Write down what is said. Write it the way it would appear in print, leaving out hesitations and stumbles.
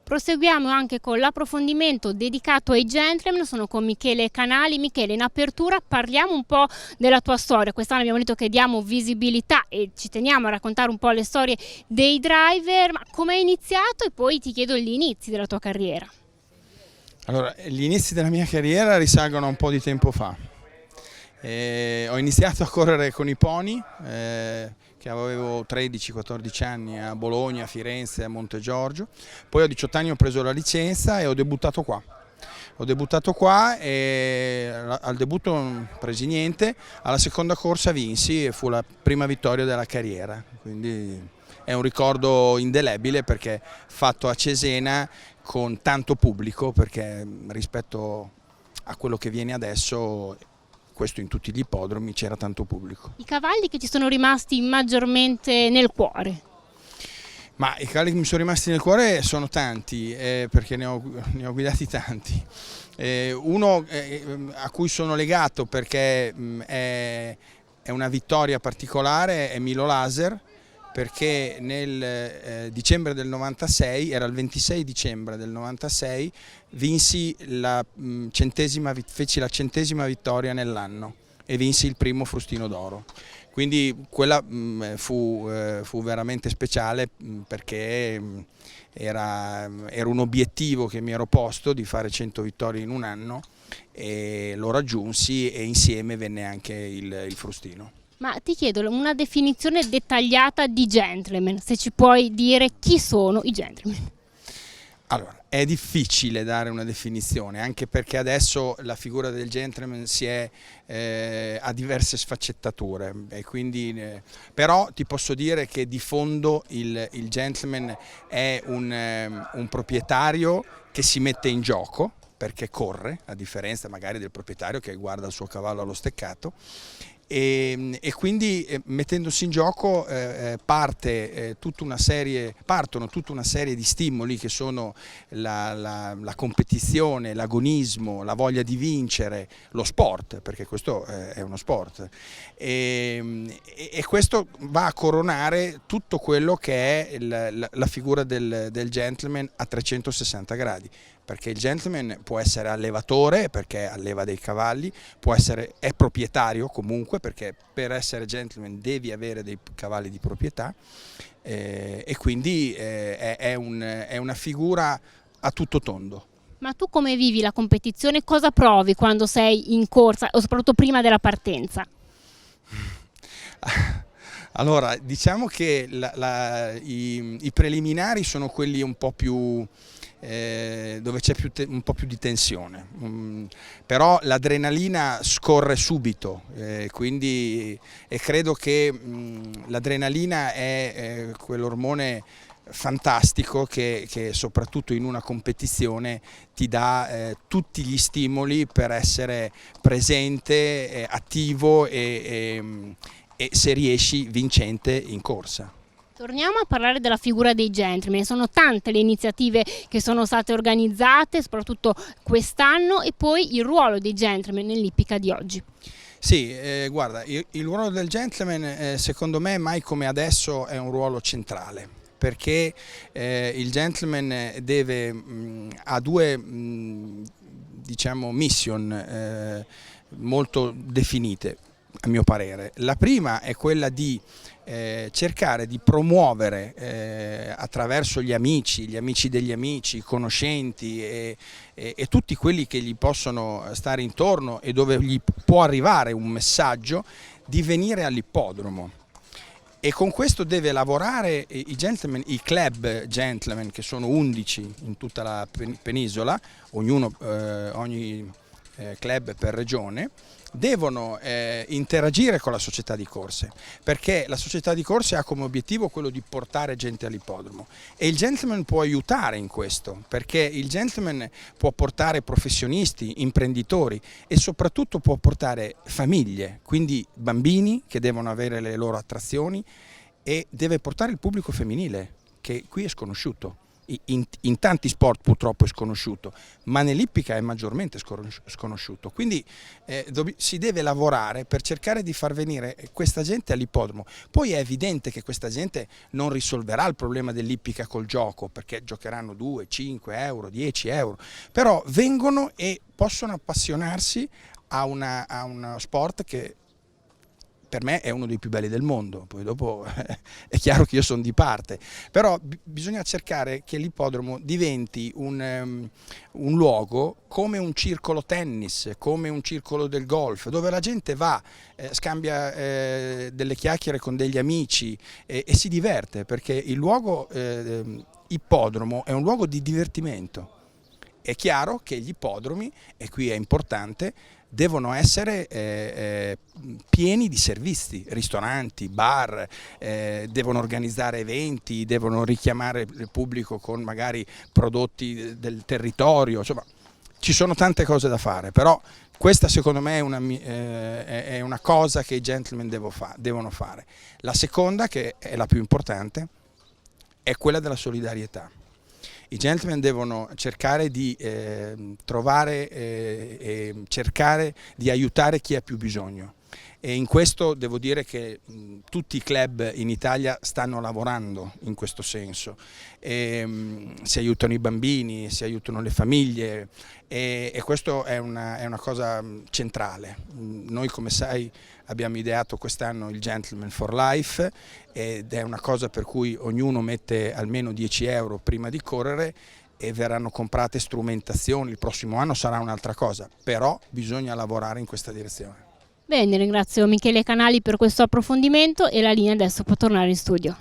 Proseguiamo anche con l'approfondimento dedicato ai gentleman, sono con Michele Canali. Michele, in apertura parliamo un po' della tua storia. Quest'anno abbiamo detto che diamo visibilità e ci teniamo a raccontare un po' le storie dei driver, ma come hai iniziato e poi ti chiedo gli inizi della tua carriera. Allora, gli inizi della mia carriera risalgono a un po' di tempo fa. Ho iniziato a correre con i pony, che avevo 13-14 anni a Bologna, a Firenze, a Montegiorgio. Poi a 18 anni ho preso la licenza e ho debuttato qua. E al debutto non presi niente, alla seconda corsa vinsi e fu la prima vittoria della carriera. Quindi è un ricordo indelebile perché fatto a Cesena con tanto pubblico, perché rispetto a quello che viene adesso, questo in tutti gli ippodromi, c'era tanto pubblico. I cavalli che ci sono rimasti maggiormente nel cuore? Ma i cavalli che mi sono rimasti nel cuore sono tanti, perché ne ho guidati tanti. Uno a cui sono legato perché è una vittoria particolare è Milo Laser, perché nel dicembre del 96, era il 26 dicembre del 96, feci la centesima vittoria nell'anno e vinsi il primo Frustino d'Oro. Quindi quella fu veramente speciale perché era un obiettivo che mi ero posto di fare 100 vittorie in un anno e lo raggiunsi e insieme venne anche il Frustino. Ma ti chiedo una definizione dettagliata di gentleman, se ci puoi dire chi sono i gentleman. Allora, è difficile dare una definizione, anche perché adesso la figura del gentleman ha diverse sfaccettature, e quindi, però ti posso dire che di fondo il gentleman è un proprietario che si mette in gioco, perché corre, a differenza magari del proprietario che guarda il suo cavallo allo steccato, e quindi mettendosi in gioco partono tutta una serie di stimoli che sono la competizione, l'agonismo, la voglia di vincere, lo sport, perché questo è uno sport, e questo va a coronare tutto quello che è la figura del gentleman a 360 gradi. Perché il gentleman può essere allevatore, perché alleva dei cavalli, è proprietario comunque, perché per essere gentleman devi avere dei cavalli di proprietà, e quindi è una figura a tutto tondo. Ma tu come vivi la competizione? Cosa provi quando sei in corsa o soprattutto prima della partenza? Allora, diciamo che i preliminari sono quelli un po' più dove c'è un po' più di tensione, però l'adrenalina scorre subito, quindi credo che l'adrenalina è quell'ormone fantastico che soprattutto in una competizione ti dà tutti gli stimoli per essere presente, attivo e se riesci vincente in corsa. Torniamo a parlare della figura dei gentleman. Sono tante le iniziative che sono state organizzate, soprattutto quest'anno, e poi il ruolo dei gentleman nell'ippica di oggi. Sì, guarda, il ruolo del gentleman secondo me mai come adesso è un ruolo centrale, perché il gentleman ha due diciamo, mission molto definite, a mio parere. La prima è quella di cercare di promuovere attraverso gli amici degli amici, i conoscenti e tutti quelli che gli possono stare intorno e dove gli può arrivare un messaggio, di venire all'ippodromo. E con questo deve lavorare i club gentleman, che sono 11 in tutta la penisola, ogni club per regione, devono interagire con la società di corse, perché la società di corse ha come obiettivo quello di portare gente all'ippodromo e il gentleman può aiutare in questo, perché il gentleman può portare professionisti, imprenditori e soprattutto può portare famiglie, quindi bambini che devono avere le loro attrazioni, e deve portare il pubblico femminile, che qui è sconosciuto. in tanti sport purtroppo è sconosciuto, ma nell'ippica è maggiormente sconosciuto, quindi si deve lavorare per cercare di far venire questa gente all'ippodromo. Poi è evidente che questa gente non risolverà il problema dell'ippica col gioco, perché giocheranno 2, 5 euro, 10 euro, però vengono e possono appassionarsi a uno sport che per me è uno dei più belli del mondo. Poi dopo è chiaro che io sono di parte, però bisogna cercare che l'ippodromo diventi un luogo come un circolo tennis, come un circolo del golf, dove la gente va, scambia delle chiacchiere con degli amici e si diverte, perché il luogo ippodromo è un luogo di divertimento. È chiaro che gli ippodromi, e qui è importante, devono essere pieni di servizi, ristoranti, bar, devono organizzare eventi, devono richiamare il pubblico con magari prodotti del territorio, insomma ci sono tante cose da fare, però questa secondo me è una cosa che i gentleman devono fare. La seconda, che è la più importante, è quella della solidarietà. I gentleman devono cercare di trovare e cercare di aiutare chi ha più bisogno, e in questo devo dire che tutti i club in Italia stanno lavorando in questo senso, si aiutano i bambini, si aiutano le famiglie, e questo è una cosa centrale. Noi, come sai, abbiamo ideato quest'anno il Gentleman for Life, ed è una cosa per cui ognuno mette almeno 10 euro prima di correre e verranno comprate strumentazioni. Il prossimo anno sarà un'altra cosa, però bisogna lavorare in questa direzione. Bene, ringrazio Michele Canali per questo approfondimento e la linea adesso può tornare in studio.